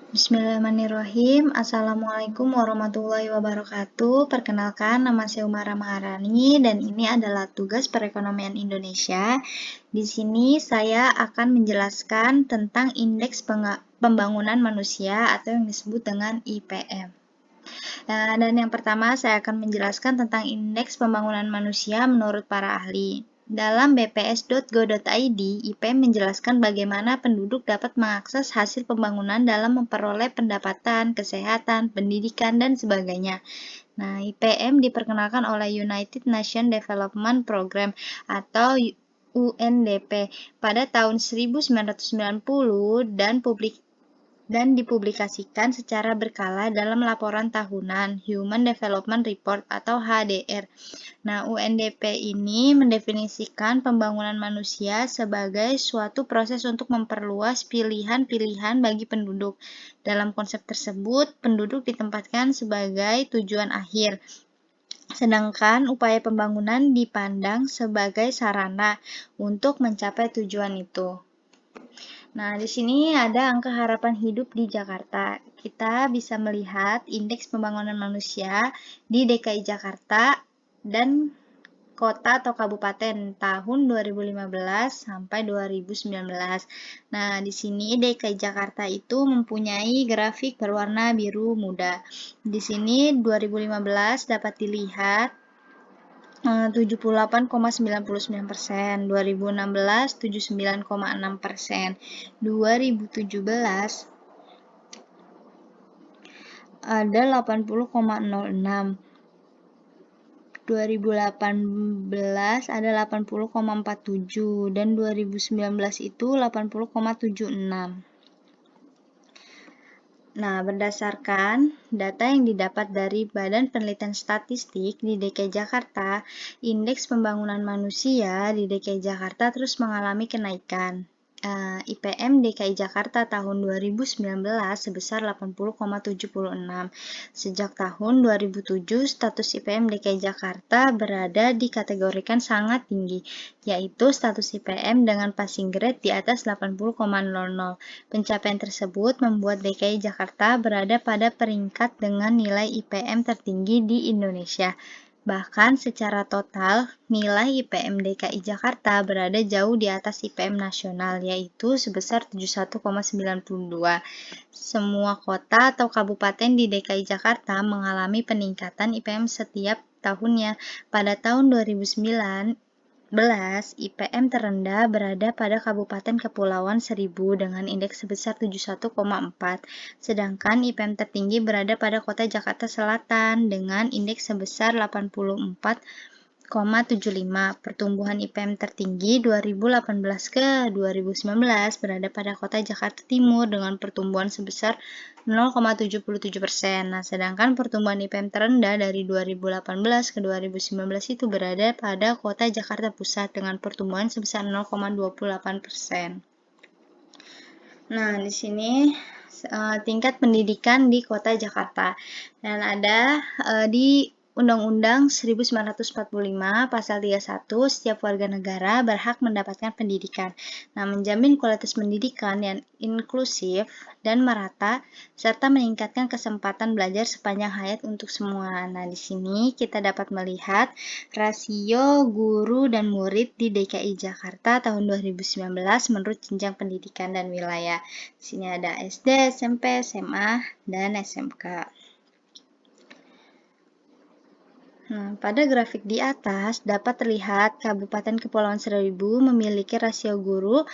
Bismillahirrahmanirrahim. Assalamualaikum warahmatullahi wabarakatuh. Perkenalkan, nama saya Umara Maharani dan ini adalah tugas perekonomian Indonesia. Di sini saya akan menjelaskan tentang indeks pembangunan manusia atau yang disebut dengan IPM. Dan yang pertama saya akan menjelaskan tentang indeks pembangunan manusia menurut para ahli. Dalam bps.go.id, IPM menjelaskan bagaimana penduduk dapat mengakses hasil pembangunan dalam memperoleh pendapatan, kesehatan, pendidikan, dan sebagainya. Nah, IPM diperkenalkan oleh United Nations Development Program atau UNDP pada tahun 1990 dan dipublikasikan secara berkala dalam laporan tahunan Human Development Report atau HDR. Nah, UNDP ini mendefinisikan pembangunan manusia sebagai suatu proses untuk memperluas pilihan-pilihan bagi penduduk. Dalam konsep tersebut, penduduk ditempatkan sebagai tujuan akhir, sedangkan upaya pembangunan dipandang sebagai sarana untuk mencapai tujuan itu. Nah, di sini ada angka harapan hidup di Jakarta. Kita bisa melihat indeks pembangunan manusia di DKI Jakarta dan kota atau kabupaten tahun 2015 sampai 2019. Nah, di sini DKI Jakarta itu mempunyai grafik berwarna biru muda. Di sini 2015 dapat dilihat 78,99%, 2016 79,6%, 2017 ada 80,06, 2018 ada 80,47 dan 2019 itu 80,76. Nah, berdasarkan data yang didapat dari Badan Penelitian Statistik di DKI Jakarta, indeks pembangunan manusia di DKI Jakarta terus mengalami kenaikan. IPM DKI Jakarta tahun 2019 sebesar 80,76. Sejak tahun 2007, status IPM DKI Jakarta berada dikategorikan sangat tinggi, yaitu status IPM dengan passing grade di atas 80,00. Pencapaian tersebut membuat DKI Jakarta berada pada peringkat dengan nilai IPM tertinggi di Indonesia. Bahkan secara total, nilai IPM DKI Jakarta berada jauh di atas IPM nasional, yaitu sebesar 71,92. Semua kota atau kabupaten di DKI Jakarta mengalami peningkatan IPM setiap tahunnya. Pada tahun 2009, IPM terendah berada pada Kabupaten Kepulauan Seribu dengan indeks sebesar 71,4, sedangkan IPM tertinggi berada pada Kota Jakarta Selatan dengan indeks sebesar 84,75. Pertumbuhan IPM tertinggi 2018 ke 2019 berada pada Kota Jakarta Timur dengan pertumbuhan sebesar 0,77%. Nah, sedangkan pertumbuhan IPM terendah dari 2018 ke 2019 itu berada pada Kota Jakarta Pusat dengan pertumbuhan sebesar 0,28%. Nah, di sini tingkat pendidikan di Kota Jakarta. Dan ada di Undang-Undang 1945 Pasal 31, setiap warga negara berhak mendapatkan pendidikan. Nah, menjamin kualitas pendidikan yang inklusif dan merata, serta meningkatkan kesempatan belajar sepanjang hayat untuk semua. Nah, di sini kita dapat melihat rasio guru dan murid di DKI Jakarta tahun 2019 menurut jenjang pendidikan dan wilayah. Di sini ada SD, SMP, SMA, dan SMK. Pada grafik di atas dapat terlihat Kabupaten Kepulauan Seribu memiliki rasio guru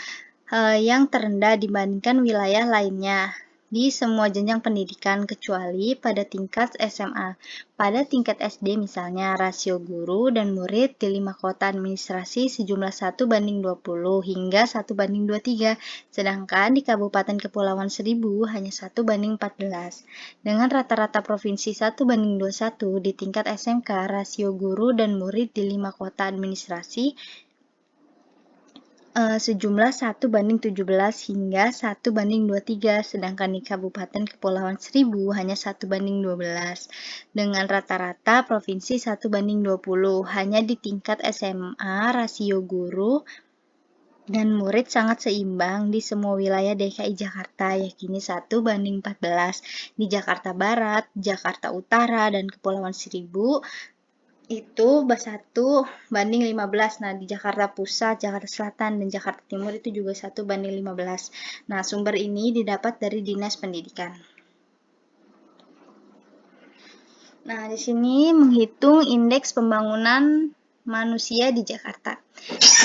yang terendah dibandingkan wilayah lainnya di semua jenjang pendidikan kecuali pada tingkat SMA. Pada tingkat SD misalnya, rasio guru dan murid di 5 kota administrasi sejumlah 1:20 hingga 1:23, sedangkan di Kabupaten Kepulauan Seribu hanya 1:14. Dengan rata-rata provinsi 1:21 di tingkat SMK, rasio guru dan murid di 5 kota administrasi sejumlah 1:17 hingga 1:23, sedangkan di Kabupaten Kepulauan Seribu hanya 1:12. Dengan rata-rata provinsi 1:20, hanya di tingkat SMA rasio guru dan murid sangat seimbang di semua wilayah DKI Jakarta, yakni 1:14. Di Jakarta Barat, Jakarta Utara, dan Kepulauan Seribu itu 1:15. Nah, di Jakarta Pusat, Jakarta Selatan, dan Jakarta Timur itu juga 1:15. Nah, sumber ini didapat dari Dinas Pendidikan. Nah, di sini menghitung indeks pembangunan manusia di Jakarta.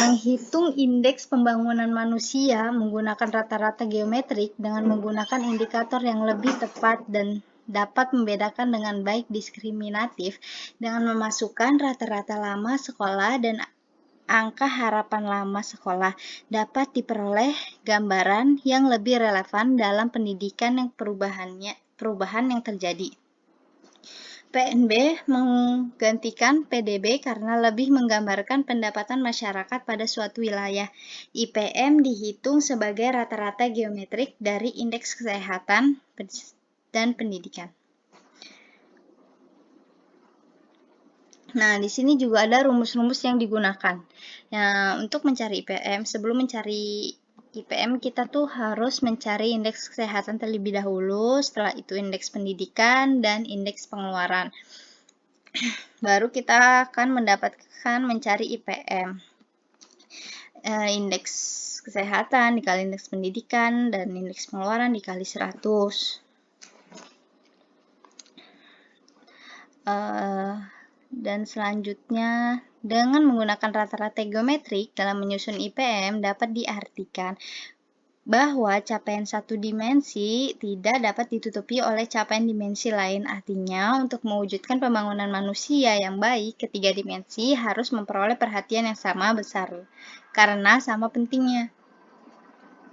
Menghitung indeks pembangunan manusia menggunakan rata-rata geometrik dengan menggunakan indikator yang lebih tepat dan dapat membedakan dengan baik diskriminatif dengan memasukkan rata-rata lama sekolah dan angka harapan lama sekolah dapat diperoleh gambaran yang lebih relevan dalam pendidikan yang perubahan yang terjadi. PNB menggantikan PDB karena lebih menggambarkan pendapatan masyarakat pada suatu wilayah. IPM dihitung sebagai rata-rata geometrik dari indeks kesehatan dan pendidikan. Nah, di sini juga ada rumus-rumus yang digunakan. Nah, untuk mencari IPM, sebelum mencari IPM, kita tuh harus mencari indeks kesehatan terlebih dahulu, setelah itu indeks pendidikan, dan indeks pengeluaran. Baru kita akan mendapatkan mencari IPM. Indeks kesehatan dikali indeks pendidikan, dan indeks pengeluaran dikali 100. Dan selanjutnya, dengan menggunakan rata-rata geometrik dalam menyusun IPM dapat diartikan bahwa capaian satu dimensi tidak dapat ditutupi oleh capaian dimensi lain. Artinya, untuk mewujudkan pembangunan manusia yang baik, ketiga dimensi harus memperoleh perhatian yang sama besar karena sama pentingnya.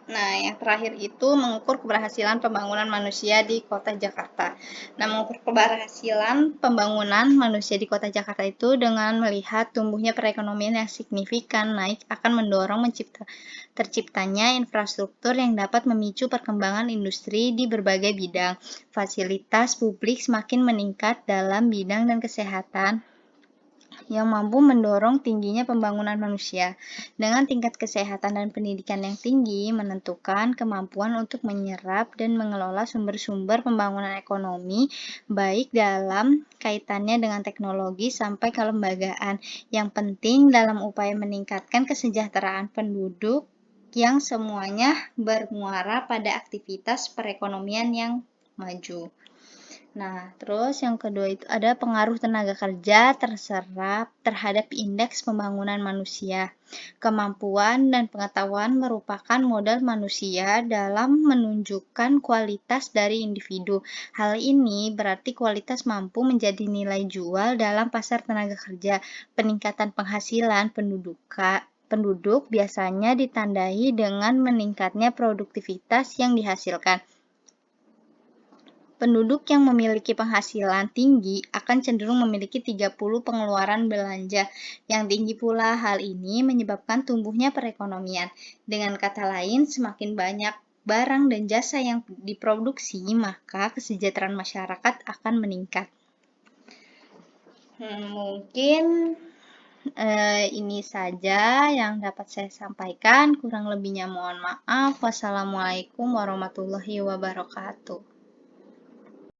Nah, yang terakhir itu mengukur keberhasilan pembangunan manusia di Kota Jakarta. Nah, mengukur keberhasilan pembangunan manusia di Kota Jakarta itu dengan melihat tumbuhnya perekonomian yang signifikan naik akan mendorong terciptanya infrastruktur yang dapat memicu perkembangan industri di berbagai bidang. Fasilitas publik semakin meningkat dalam bidang dan kesehatan yang mampu mendorong tingginya pembangunan manusia. Dengan tingkat kesehatan dan pendidikan yang tinggi, menentukan kemampuan untuk menyerap dan mengelola sumber-sumber pembangunan ekonomi, baik dalam kaitannya dengan teknologi sampai kelembagaan. Yang penting dalam upaya meningkatkan kesejahteraan penduduk yang semuanya bermuara pada aktivitas perekonomian yang maju. Nah, terus yang kedua itu ada pengaruh tenaga kerja terserap terhadap indeks pembangunan manusia. Kemampuan dan pengetahuan merupakan modal manusia dalam menunjukkan kualitas dari individu. Hal ini berarti kualitas mampu menjadi nilai jual dalam pasar tenaga kerja. Peningkatan penghasilan penduduk biasanya ditandai dengan meningkatnya produktivitas yang dihasilkan. Penduduk yang memiliki penghasilan tinggi akan cenderung memiliki 30 pengeluaran belanja yang tinggi pula. Hal ini menyebabkan tumbuhnya perekonomian. Dengan kata lain, semakin banyak barang dan jasa yang diproduksi, maka kesejahteraan masyarakat akan meningkat. Mungkin ini saja yang dapat saya sampaikan. Kurang lebihnya mohon maaf. Wassalamualaikum warahmatullahi wabarakatuh.